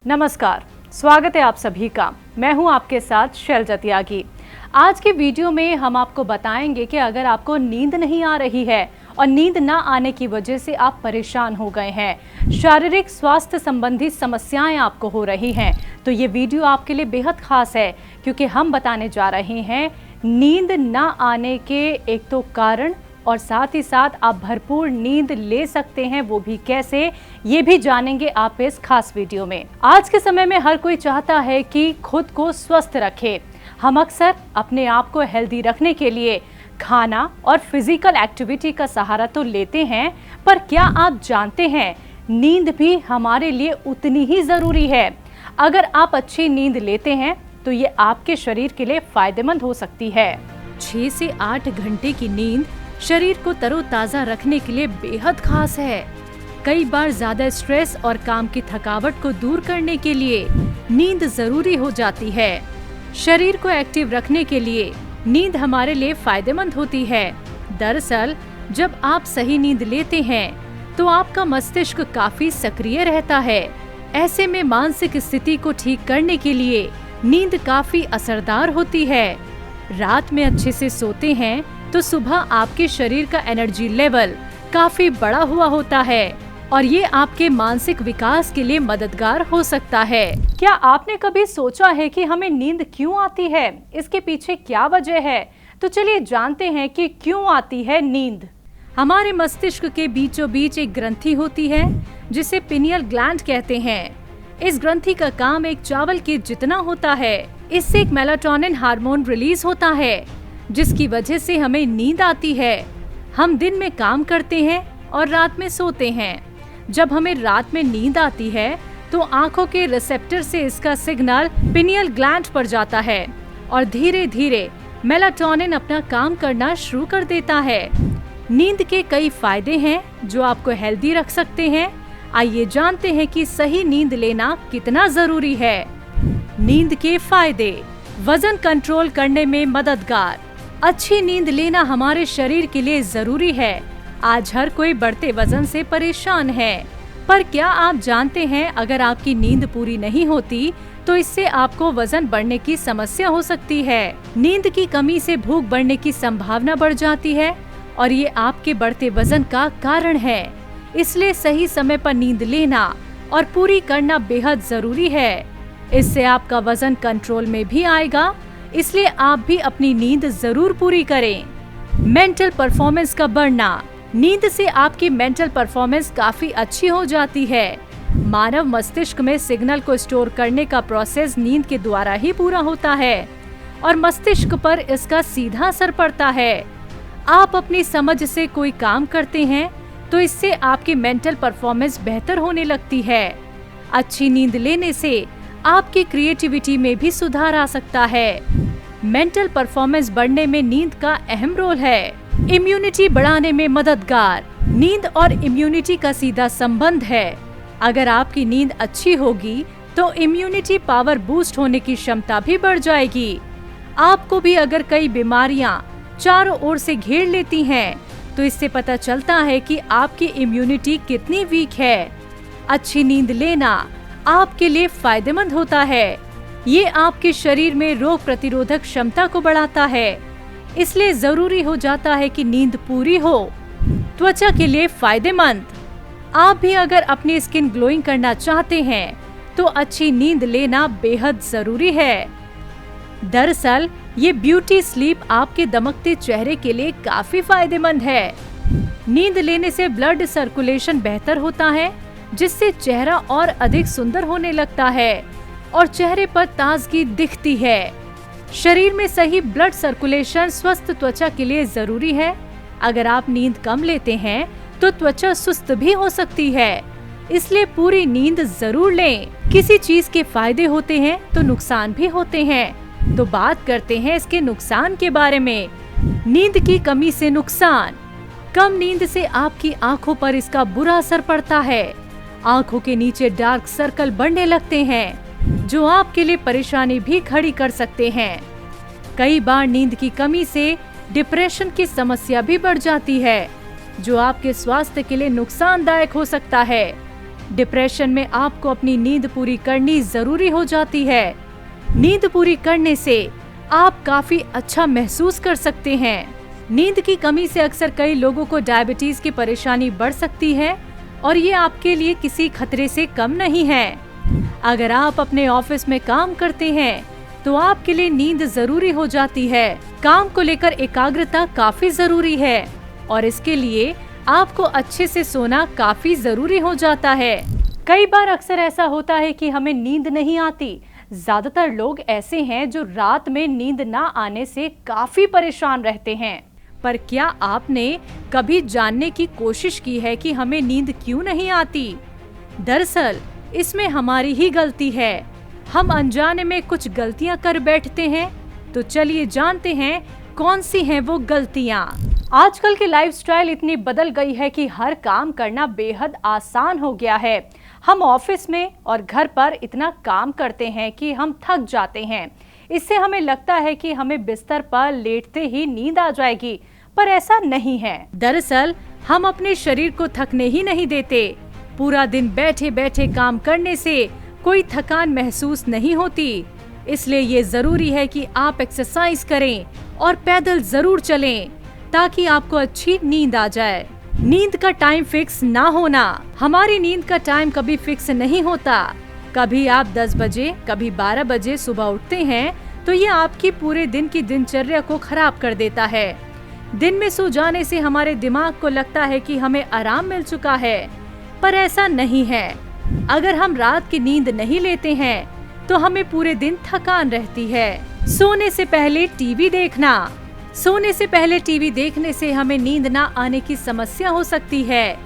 नमस्कार, स्वागत है आप सभी का। मैं हूं आपके साथ शैलजा त्यागी। आज की वीडियो में हम आपको बताएंगे कि अगर आपको नींद नहीं आ रही है और नींद ना आने की वजह से आप परेशान हो गए हैं, शारीरिक स्वास्थ्य संबंधी समस्याएं आपको हो रही हैं, तो ये वीडियो आपके लिए बेहद खास है क्योंकि हम बताने जा रहे हैं नींद ना आने के एक तो कारण और साथ ही साथ आप भरपूर नींद ले सकते हैं, वो भी कैसे, ये भी जानेंगे आप इस खास वीडियो में। आज के समय में हर कोई चाहता है कि खुद को स्वस्थ रखे। हम अक्सर अपने आप को हेल्दी रखने के लिए खाना और फिजिकल एक्टिविटी का सहारा तो लेते हैं, पर क्या आप जानते हैं नींद भी हमारे लिए उतनी ही जरूरी है। अगर आप अच्छी नींद लेते हैं तो ये आपके शरीर के लिए फायदेमंद हो सकती है। 6 से 8 घंटे की नींद शरीर को तरोताजा रखने के लिए बेहद खास है। कई बार ज्यादा स्ट्रेस और काम की थकावट को दूर करने के लिए नींद जरूरी हो जाती है। शरीर को एक्टिव रखने के लिए नींद हमारे लिए फायदेमंद होती है। दरअसल जब आप सही नींद लेते हैं तो आपका मस्तिष्क काफी सक्रिय रहता है। ऐसे में मानसिक स्थिति को ठीक करने के लिए नींद काफी असरदार होती है। रात में अच्छे से सोते हैं तो सुबह आपके शरीर का एनर्जी लेवल काफी बड़ा हुआ होता है और ये आपके मानसिक विकास के लिए मददगार हो सकता है। क्या आपने कभी सोचा है कि हमें नींद क्यों आती है, इसके पीछे क्या वजह है? तो चलिए जानते हैं कि क्यों आती है नींद। हमारे मस्तिष्क के बीचों बीच एक ग्रंथि होती है जिसे पिनियल ग्लैंड कहते हैं। इस ग्रंथि का काम एक चावल के जितना होता है। इससे एक मेलाटोनिन हार्मोन रिलीज होता है जिसकी वजह से हमें नींद आती है। हम दिन में काम करते हैं और रात में सोते हैं। जब हमें रात में नींद आती है तो आंखों के रिसेप्टर से इसका सिग्नल पिनियल ग्लैंड पर जाता है और धीरे धीरे मेलाटोनिन अपना काम करना शुरू कर देता है। नींद के कई फायदे हैं जो आपको हेल्दी रख सकते हैं। आइए जानते हैं कि सही नींद लेना कितना जरूरी है। नींद के फायदे: वजन कंट्रोल करने में मददगार। अच्छी नींद लेना हमारे शरीर के लिए जरूरी है। आज हर कोई बढ़ते वजन से परेशान है, पर क्या आप जानते हैं अगर आपकी नींद पूरी नहीं होती तो इससे आपको वजन बढ़ने की समस्या हो सकती है। नींद की कमी से भूख बढ़ने की संभावना बढ़ जाती है और ये आपके बढ़ते वजन का कारण है। इसलिए सही समय पर नींद लेना और पूरी करना बेहद जरूरी है। इससे आपका वजन कंट्रोल में भी आएगा, इसलिए आप भी अपनी नींद जरूर पूरी करें। मेंटल परफॉर्मेंस का बढ़ना। नींद से आपकी मेंटल परफॉर्मेंस काफी अच्छी हो जाती है। मानव मस्तिष्क में सिग्नल को स्टोर करने का प्रोसेस नींद के द्वारा ही पूरा होता है और मस्तिष्क पर इसका सीधा असर पड़ता है। आप अपनी समझ से कोई काम करते हैं तो इससे आपकी मेंटल परफॉर्मेंस बेहतर होने लगती है। अच्छी नींद लेने से आपकी क्रिएटिविटी में भी सुधार आ सकता है। मेंटल परफॉर्मेंस बढ़ने में नींद का अहम रोल है। इम्यूनिटी बढ़ाने में मददगार। नींद और इम्यूनिटी का सीधा संबंध है। अगर आपकी नींद अच्छी होगी तो इम्यूनिटी पावर बूस्ट होने की क्षमता भी बढ़ जाएगी। आपको भी अगर कई बीमारियां चारों ओर से घेर लेती हैं, तो इससे पता चलता है कि आपकी इम्यूनिटी कितनी वीक है। अच्छी नींद लेना आपके लिए फायदेमंद होता है। ये आपके शरीर में रोग प्रतिरोधक क्षमता को बढ़ाता है, इसलिए जरूरी हो जाता है कि नींद पूरी हो। त्वचा के लिए फायदेमंद। आप भी अगर अपनी स्किन ग्लोइंग करना चाहते हैं तो अच्छी नींद लेना बेहद जरूरी है। दरअसल ये ब्यूटी स्लीप आपके दमकते चेहरे के लिए काफी फायदेमंद है। नींद लेने से ब्लड सर्कुलेशन बेहतर होता है, जिससे चेहरा और अधिक सुंदर होने लगता है और चेहरे पर ताजगी दिखती है। शरीर में सही ब्लड सर्कुलेशन स्वस्थ त्वचा के लिए जरूरी है। अगर आप नींद कम लेते हैं तो त्वचा सुस्त भी हो सकती है, इसलिए पूरी नींद जरूर लें। किसी चीज के फायदे होते हैं तो नुकसान भी होते हैं, तो बात करते हैं इसके नुकसान के बारे में। नींद की कमी से नुकसान। कम नींद से आपकी आंखों पर इसका बुरा असर पड़ता है। आंखों के नीचे डार्क सर्कल बढ़ने लगते हैं जो आपके लिए परेशानी भी खड़ी कर सकते हैं। कई बार नींद की कमी से डिप्रेशन की समस्या भी बढ़ जाती है, जो आपके स्वास्थ्य के लिए नुकसानदायक हो सकता है। डिप्रेशन में आपको अपनी नींद पूरी करनी जरूरी हो जाती है। नींद पूरी करने से आप काफी अच्छा महसूस कर सकते हैं। नींद की कमी से अक्सर कई लोगों को डायबिटीज की परेशानी बढ़ सकती है और ये आपके लिए किसी खतरे से कम नहीं है। अगर आप अपने ऑफिस में काम करते हैं तो आपके लिए नींद जरूरी हो जाती है। काम को लेकर एकाग्रता काफी जरूरी है और इसके लिए आपको अच्छे से सोना काफी जरूरी हो जाता है। कई बार अक्सर ऐसा होता है कि हमें नींद नहीं आती। ज्यादातर लोग ऐसे हैं जो रात में नींद ना आने से काफी परेशान रहते हैं। पर क्या आपने कभी जानने की कोशिश की है कि हमें नींद क्यों नहीं आती? दरअसल इसमें हमारी ही गलती है। हम अनजाने में कुछ गलतियां कर बैठते हैं। तो चलिए जानते हैं कौन सी हैं वो गलतियां। आजकल की लाइफस्टाइल इतनी बदल गई है कि हर काम करना बेहद आसान हो गया है। हम ऑफिस में और घर पर इतना काम करते हैं कि हम थक जाते हैं। इससे हमें लगता है कि हमें बिस्तर पर लेटते ही नींद आ जाएगी, पर ऐसा नहीं है। दरअसल हम अपने शरीर को थकने ही नहीं देते। पूरा दिन बैठे बैठे काम करने से कोई थकान महसूस नहीं होती। इसलिए ये जरूरी है कि आप एक्सरसाइज करें और पैदल जरूर चलें ताकि आपको अच्छी नींद आ जाए। नींद का टाइम फिक्स ना होना। हमारी नींद का टाइम कभी फिक्स नहीं होता। कभी आप 10 बजे, कभी 12 बजे सुबह उठते हैं तो ये आपकी पूरे दिन की दिनचर्या को खराब कर देता है। दिन में सो जाने से हमारे दिमाग को लगता है कि हमें आराम मिल चुका है, पर ऐसा नहीं है। अगर हम रात की नींद नहीं लेते हैं तो हमें पूरे दिन थकान रहती है। सोने से पहले टीवी देखना। सोने से पहले टीवी देखने से हमें नींद ना आने की समस्या हो सकती है।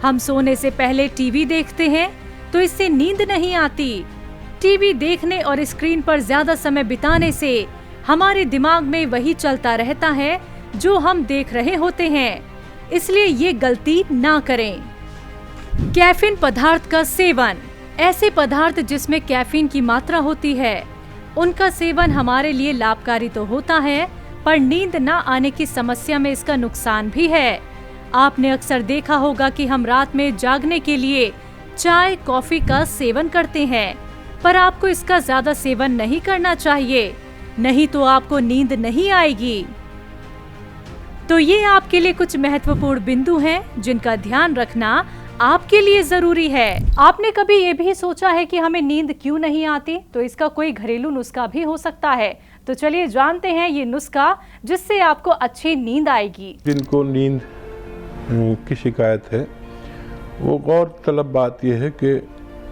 हम सोने से पहले टीवी देखते हैं तो इससे नींद नहीं आती। टीवी देखने और स्क्रीन पर ज्यादा समय बिताने से हमारे दिमाग में वही चलता रहता है जो हम देख रहे होते हैं। इसलिए ये गलती ना करें। कैफीन पदार्थ का सेवन। ऐसे पदार्थ जिसमें कैफीन की मात्रा होती है, उनका सेवन हमारे लिए लाभकारी तो होता है, पर नींद ना आने की समस्या में इसका नुकसान भी है। आपने अक्सर देखा होगा कि हम रात में जागने के लिए चाय, कॉफी का सेवन करते हैं, पर आपको इसका ज्यादा सेवन नहीं करना चाहिए, नहीं तो आपको नींद नहीं आएगी। तो ये आपके लिए कुछ महत्वपूर्ण बिंदु हैं जिनका ध्यान रखना आपके लिए जरूरी है। आपने कभी ये भी सोचा है कि हमें नींद क्यों नहीं आती? तो इसका कोई घरेलू नुस्खा भी हो सकता है। तो चलिए जानते हैं ये नुस्खा जिससे आपको अच्छी नींद आएगी। जिनको नींद की शिकायत है, वो गौरतलब बात यह है कि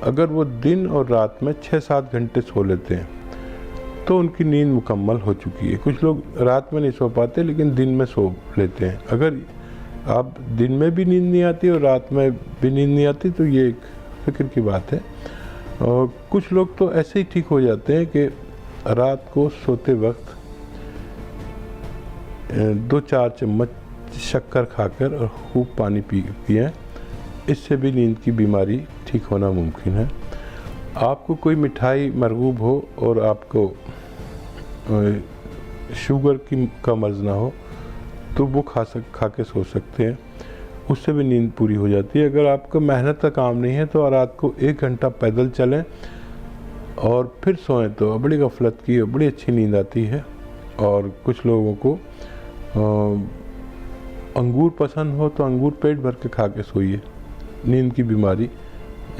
अगर वो दिन और रात में 6-7 घंटे सो लेते हैं तो उनकी नींद मुकम्मल हो चुकी है। कुछ लोग रात में नहीं सो पाते लेकिन दिन में सो लेते हैं। अगर आप दिन में भी नींद नहीं आती और रात में भी नींद नहीं आती तो ये एक फिक्र की बात है। और कुछ लोग तो ऐसे ही ठीक हो जाते हैं कि रात को सोते वक्त 2-4 चम्मच शक्कर खाकर और खूब पानी पिएं। इससे भी नींद की बीमारी ठीक होना मुमकिन है। आपको कोई मिठाई मरगूब हो और आपको शुगर का मर्ज़ ना हो तो वो खा के सो सकते हैं, उससे भी नींद पूरी हो जाती है। अगर आपका मेहनत का काम नहीं है तो रात को 1 घंटा पैदल चलें और फिर सोएं तो बड़ी गफलत की बड़ी अच्छी नींद आती है। और कुछ लोगों को अंगूर पसंद हो तो अंगूर पेट भर के खा के सोइए। नींद की बीमारी,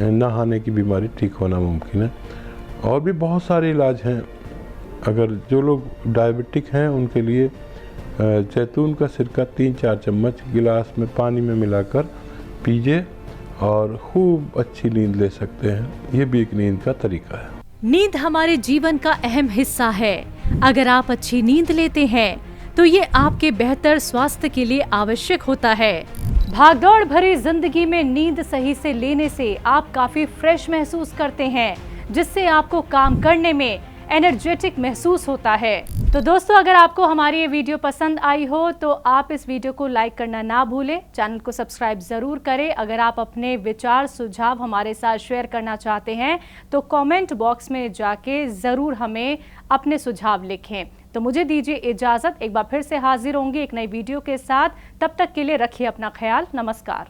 नहाने की बीमारी ठीक होना मुमकिन है। और भी बहुत सारे इलाज हैं। अगर जो लोग डायबिटिक हैं उनके लिए जैतून का सिरका 3-4 चम्मच गिलास में पानी में मिलाकर पीजिए और खूब अच्छी नींद ले सकते हैं। ये भी एक नींद का तरीका है। नींद हमारे जीवन का अहम हिस्सा है। अगर आप अच्छी नींद लेते हैं तो ये आपके बेहतर स्वास्थ्य के लिए आवश्यक होता है। भागदौड़ भरी जिंदगी में नींद सही से लेने से आप काफी फ्रेश महसूस करते हैं, जिससे आपको काम करने में एनर्जेटिक महसूस होता है। तो दोस्तों, अगर आपको हमारी ये वीडियो पसंद आई हो तो आप इस वीडियो को लाइक करना ना भूलें। चैनल को सब्सक्राइब जरूर करें। अगर आप अपने विचार सुझाव हमारे साथ शेयर करना चाहते हैं तो कमेंट बॉक्स में जाके जरूर हमें अपने सुझाव लिखें। तो मुझे दीजिए इजाजत। एक बार फिर से हाजिर होंगी एक नई वीडियो के साथ। तब तक के लिए रखिए अपना ख्याल। नमस्कार।